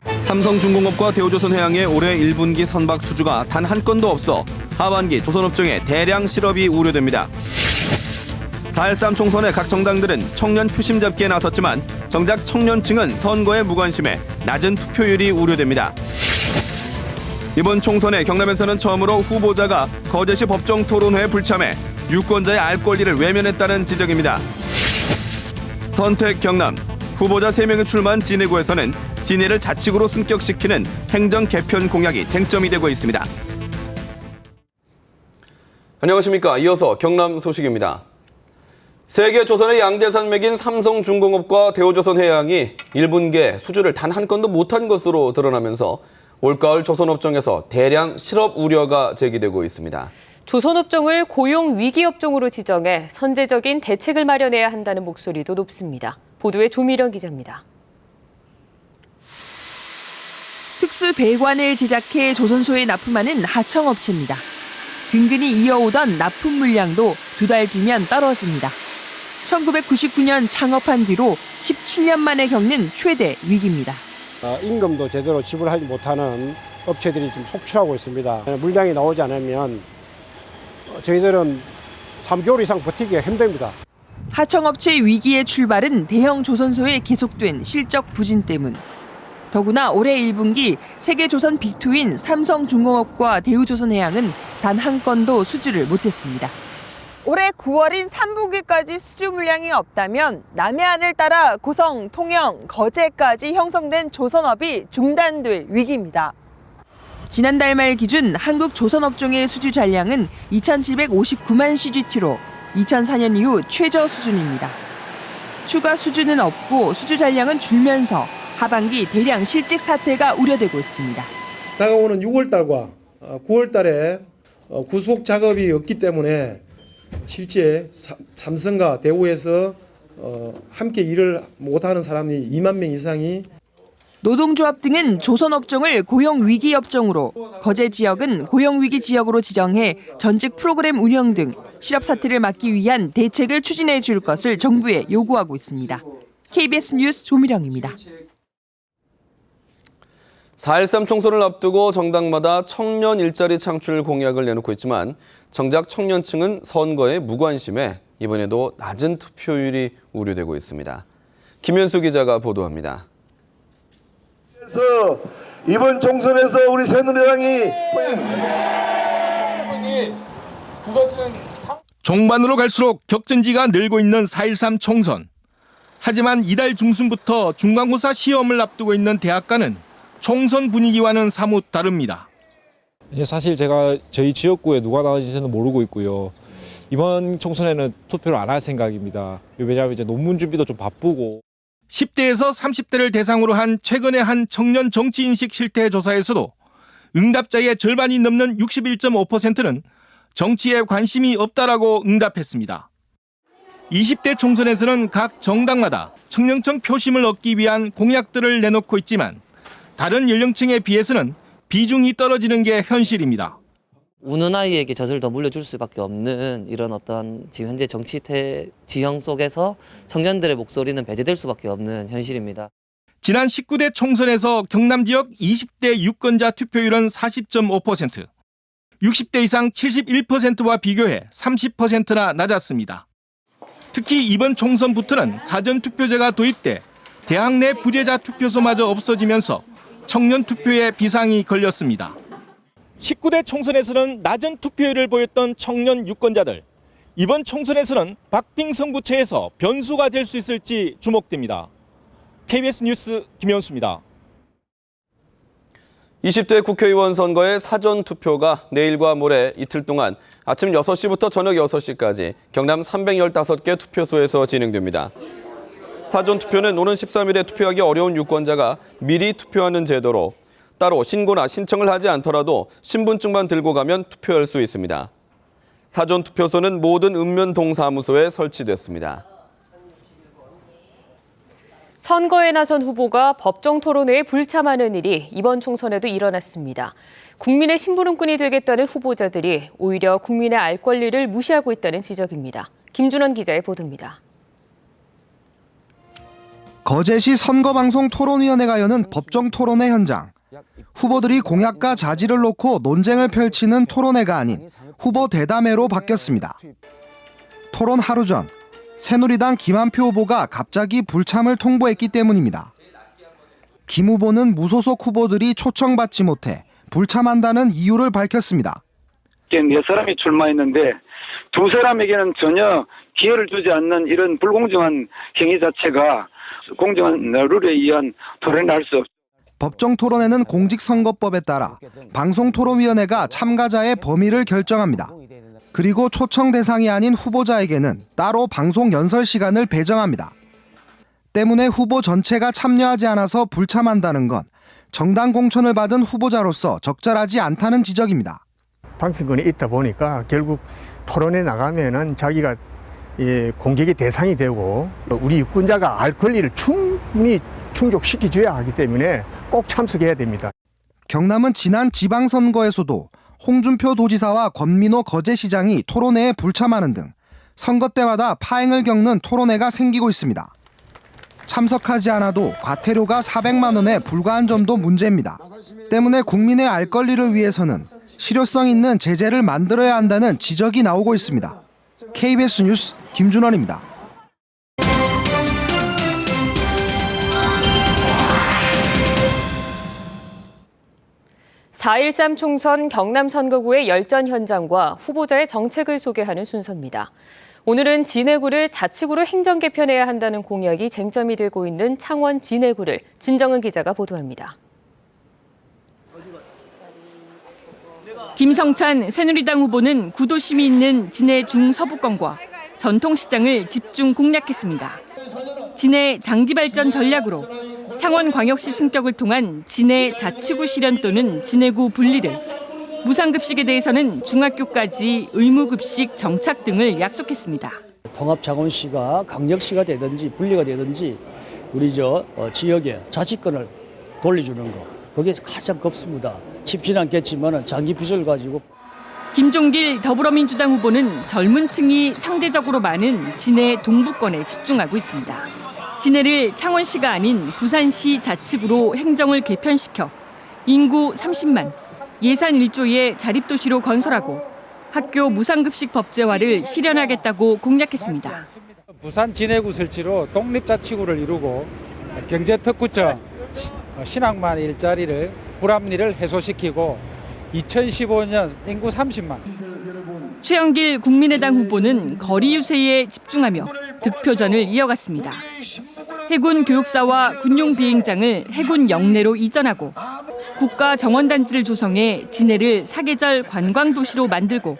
삼성중공업과 대우조선해양의 올해 1분기 선박 수주가 단 한 건도 없어 하반기 조선업종의 대량 실업이 우려됩니다. 4.13 총선에 각 정당들은 청년 표심 잡기에 나섰지만 정작 청년층은 선거에 무관심해 낮은 투표율이 우려됩니다. 이번 총선에 경남에서는 처음으로 후보자가 거제시 법정토론회에 불참해 유권자의 알 권리를 외면했다는 지적입니다. 선택 경남 후보자 3명이 출마한 진해구에서는 진해를 자치구로 승격시키는 행정 개편 공약이 쟁점이 되고 있습니다. 안녕하십니까. 이어서 경남 소식입니다. 세계 조선의 양대산 맥인 삼성중공업과 대우조선해양이 1분기에 수주를 단 한 건도 못한 것으로 드러나면서 올가을 조선업종에서 대량 실업 우려가 제기되고 있습니다. 조선업종을 고용 위기 업종으로 지정해 선제적인 대책을 마련해야 한다는 목소리도 높습니다. 보도에 조미령 기자입니다. 특수 배관을 제작해 조선소에 납품하는 하청업체입니다. 근근히 이어오던 납품 물량도 2달 뒤면 떨어집니다. 1999년 창업한 뒤로 17년 만에 겪는 최대 위기입니다. 임금도 제대로 지불하지 못하는 업체들이 좀 속출하고 있습니다. 물량이 나오지 않으면 저희들은 3개월 이상 버티기가 힘듭니다. 하청업체 위기의 출발은 대형 조선소의 계속된 실적 부진 때문. 더구나 올해 1분기 세계 조선 빅2인 삼성중공업과 대우조선해양은 단 한 건도 수주를 못했습니다. 올해 9월인 3분기까지 수주 물량이 없다면 남해안을 따라 고성, 통영, 거제까지 형성된 조선업이 중단될 위기입니다. 지난달 말 기준 한국 조선업종의 수주 잔량은 2,759만 CGT로 2004년 이후 최저 수준입니다. 추가 수주는 없고 수주 잔량은 줄면서 하반기 대량 실직 사태가 우려되고 있습니다. 다가오는 6월달과 9월달에 구속 작업이 없기 때문에 실제 삼성과 대우에서 함께 일을 못하는 사람이 2만 명 이상이 노동조합 등은 조선업종을 고용위기 업종으로, 거제 지역은 고용위기 지역으로 지정해 전직 프로그램 운영 등 실업 사태를 막기 위한 대책을 추진해 줄 것을 정부에 요구하고 있습니다. KBS 뉴스 조미령입니다. 4.13 총선을 앞두고 정당마다 청년 일자리 창출 공약을 내놓고 있지만 정작 청년층은 선거에 무관심해 이번에도 낮은 투표율이 우려되고 있습니다. 김현수 기자가 보도합니다. 그래서 이번 총선에서 우리 새누리당이 종반으로 갈수록 격전지가 늘고 있는 4.13 총선. 하지만 이달 중순부터 중간고사 시험을 앞두고 있는 대학가는 총선 분위기와는 사뭇 다릅니다. 사실 제가 저희 지역구에 누가 나오는지는 모르고 있고요. 이번 총선에는 투표를 안 할 생각입니다. 왜냐하면 이제 논문 준비도 좀 바쁘고. 10대에서 30대를 대상으로 한 최근의 한 청년 정치인식 실태 조사에서도 응답자의 절반이 넘는 61.5%는 정치에 관심이 없다라고 응답했습니다. 20대 총선에서는 각 정당마다 청년층 표심을 얻기 위한 공약들을 내놓고 있지만 다른 연령층에 비해서는 비중이 떨어지는 게 현실입니다. 우는 아이에게 젖을 더 물려줄 수밖에 없는 이런 어떤 지금 현재 정치 지형 속에서 청년들의 목소리는 배제될 수밖에 없는 현실입니다. 지난 19대 총선에서 경남 지역 20대 유권자 투표율은 40.5%, 60대 이상 71%와 비교해 30%나 낮았습니다. 특히 이번 총선부터는 사전투표제가 도입돼 대학 내 부재자 투표소마저 없어지면서 청년 투표에 비상이 걸렸습니다. 19대 총선에서는 낮은 투표율을 보였던 청년 유권자들. 이번 총선에서는 박빙 선구체에서 변수가 될 수 있을지 주목됩니다. KBS 뉴스 김현수입니다. 20대 국회의원 선거의 사전투표가 내일과 모레 이틀 동안 아침 6시부터 저녁 6시까지 경남 315개 투표소에서 진행됩니다. 사전투표는 오는 13일에 투표하기 어려운 유권자가 미리 투표하는 제도로 따로 신고나 신청을 하지 않더라도 신분증만 들고 가면 투표할 수 있습니다. 사전투표소는 모든 읍면동사무소에 설치됐습니다. 선거에 나선 후보가 법정 토론회에 불참하는 일이 이번 총선에도 일어났습니다. 국민의 심부름꾼이 되겠다는 후보자들이 오히려 국민의 알 권리를 무시하고 있다는 지적입니다. 김준원 기자의 보도입니다. 거제시 선거방송 토론위원회가 여는 법정 토론회 현장. 후보들이 공약과 자질을 놓고 논쟁을 펼치는 토론회가 아닌 후보 대담회로 바뀌었습니다. 토론 하루 전 새누리당 김한표 후보가 갑자기 불참을 통보했기 때문입니다. 김 후보는 무소속 후보들이 초청받지 못해 불참한다는 이유를 밝혔습니다. 네 사람이 출마했는데 두 사람에게는 전혀 기회를 주지 않는 이런 불공정한 행위 자체가 공정한 룰에 의한 토론을 할 수 없습니다. 법정 토론회는 공직선거법에 따라 방송토론위원회가 참가자의 범위를 결정합니다. 그리고 초청 대상이 아닌 후보자에게는 따로 방송 연설 시간을 배정합니다. 때문에 후보 전체가 참여하지 않아서 불참한다는 건 정당 공천을 받은 후보자로서 적절하지 않다는 지적입니다. 방송권이 있다 보니까 결국 토론에 나가면은 자기가 공격의 대상이 되고 우리 유권자가 알 권리를 충분히 충족시켜줘야 하기 때문에 꼭 참석해야 됩니다. 경남은 지난 지방선거에서도 홍준표 도지사와 권민호 거제시장이 토론회에 불참하는 등 선거 때마다 파행을 겪는 토론회가 생기고 있습니다. 참석하지 않아도 과태료가 400만 원에 불과한 점도 문제입니다. 때문에 국민의 알 권리를 위해서는 실효성 있는 제재를 만들어야 한다는 지적이 나오고 있습니다. KBS 뉴스 김준원입니다. 4.13 총선 경남 선거구의 열전 현장과 후보자의 정책을 소개하는 순서입니다. 오늘은 진해구를 자치구로 행정 개편해야 한다는 공약이 쟁점이 되고 있는 창원 진해구를 진정은 기자가 보도합니다. 김성찬 새누리당 후보는 구도심이 있는 진해 중서부권과 전통시장을 집중 공략했습니다. 진해 장기발전 전략으로 창원광역시 승격을 통한 진해 자치구 실현 또는 진해구 분리를, 무상급식에 대해서는 중학교까지 의무급식 정착 등을 약속했습니다. 통합창원시가 강력시가 되든지 분리가 되든지 우리 지역에 자치권을 돌려주는 거, 그게 가장 급습니다. 쉽지는 않겠지만 장기 비전을 가지고. 김종길 더불어민주당 후보는 젊은 층이 상대적으로 많은 진해 동부권에 집중하고 있습니다. 진해를 창원시가 아닌 부산시 자치구로 행정을 개편시켜 인구 30만, 예산 1조의 자립도시로 건설하고 학교 무상급식 법제화를 실현하겠다고 공약했습니다. 부산 진해구 설치로 독립자치구를 이루고 경제특구청, 신학만 일자리를 불합리를 해소시키고 2015년 인구 30만. 최영길 국민의당 후보는 거리 유세에 집중하며 득표전을 이어갔습니다. 해군 교육사와 군용 비행장을 해군 영내로 이전하고 국가 정원단지를 조성해 진해를 사계절 관광도시로 만들고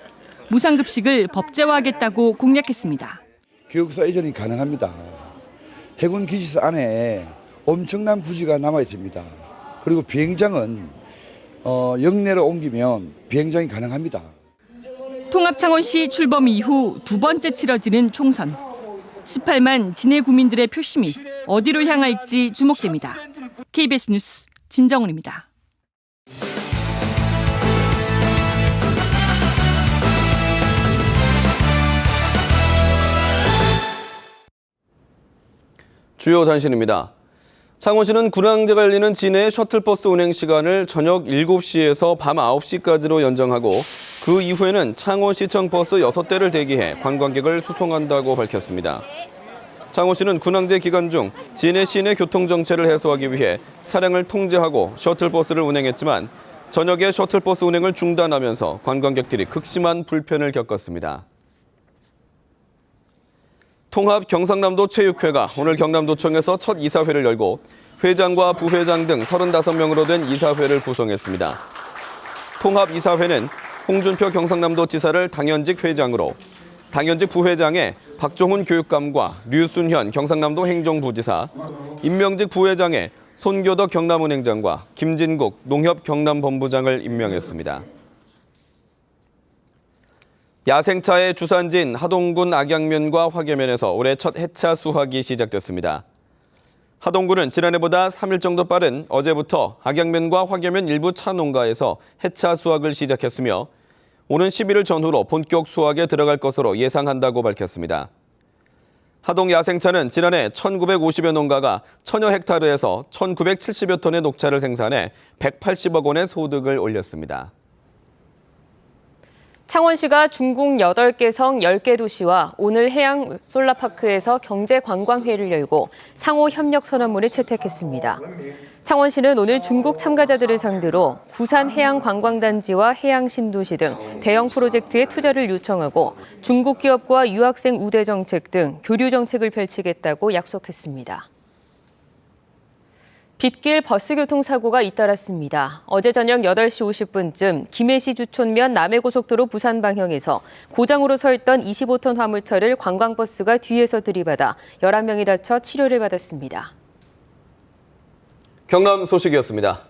무상급식을 법제화하겠다고 공약했습니다. 교육사 이전이 가능합니다. 해군 기지사 안에 엄청난 부지가 남아 있습니다. 그리고 비행장은 영내로 옮기면 비행장이 가능합니다. 통합창원시 출범 이후 두 번째 치러지는 총선. 18만 진해 구민들의 표심이 어디로 향할지 주목됩니다. KBS 뉴스 진정은입니다. 주요 단신입니다. 창원시는 군항제가 열리는 진해의 셔틀버스 운행 시간을 저녁 7시에서 밤 9시까지로 연장하고 그 이후에는 창원시청 버스 6대를 대기해 관광객을 수송한다고 밝혔습니다. 창원시는 군항제 기간 중 진해 시내 교통정체를 해소하기 위해 차량을 통제하고 셔틀버스를 운행했지만 저녁에 셔틀버스 운행을 중단하면서 관광객들이 극심한 불편을 겪었습니다. 통합 경상남도 체육회가 오늘 경남도청에서 첫 이사회를 열고 회장과 부회장 등 35명으로 된 이사회를 구성했습니다. 통합 이사회는 홍준표 경상남도 지사를 당연직 회장으로, 당연직 부회장에 박종훈 교육감과 류순현 경상남도 행정부지사, 임명직 부회장에 손교덕 경남은행장과 김진국 농협 경남본부장을 임명했습니다. 야생차의 주산지인 하동군 악양면과 화계면에서 올해 첫 해차 수확이 시작됐습니다. 하동군은 지난해보다 3일 정도 빠른 어제부터 악양면과 화계면 일부 차 농가에서 해차 수확을 시작했으며 오는 11일 전후로 본격 수확에 들어갈 것으로 예상한다고 밝혔습니다. 하동 야생차는 지난해 1,950여 농가가 1,000여 헥타르에서 1,970여 톤의 녹차를 생산해 180억 원의 소득을 올렸습니다. 창원시가 중국 8개 성 10개 도시와 오늘 해양 솔라파크에서 경제관광회를 열고 상호 협력 선언문을 채택했습니다. 창원시는 오늘 중국 참가자들을 상대로 구산해양관광단지와 해양신도시 등 대형 프로젝트에 투자를 요청하고 중국 기업과 유학생 우대 정책 등 교류 정책을 펼치겠다고 약속했습니다. 빗길 버스 교통사고가 잇따랐습니다. 어제 저녁 8시 50분쯤 김해시 주촌면 남해고속도로 부산 방향에서 고장으로 서 있던 25톤 화물차를 관광버스가 뒤에서 들이받아 11명이 다쳐 치료를 받았습니다. 경남 소식이었습니다.